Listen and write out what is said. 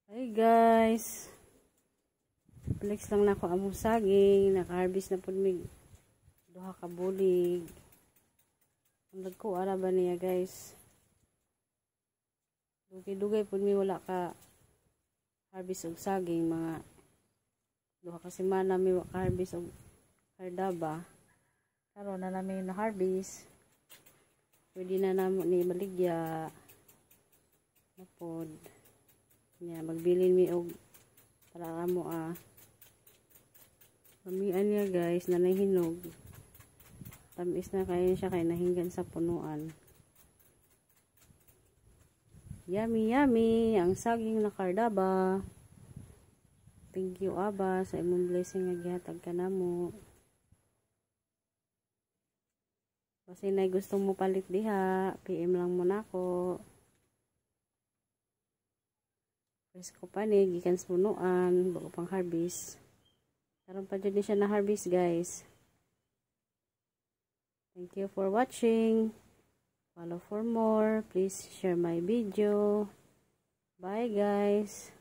Hi guys, flex lang na ako among saging, naka-harvest na pud mig duha ka bulig. Ang dagko ara ba niya guys? Dugay-dugay pud mi wala ka harvest og saging, mga duha ka semana mi wala ka harvest og hardaba. Karon na namin na harvest. Pwede na namo ni baligya. Napod. Nya magbilin mi og para mo Mamian niya guys, nanay hinog. Tamis na kayo siya kay nahinggan sa punuan. Yummy yummy ang saging na kardaba. Thank you Aba sa imong blessing nga gihatag kanamo. Kasi nay gustong mo palit diha, PM lang mo nako. Presko pa ni gikan sa punuan bago pang harvest. Karon pa jud ni siya na harvest guys. Thank you for watching. Follow for more. Please share my video. Bye guys.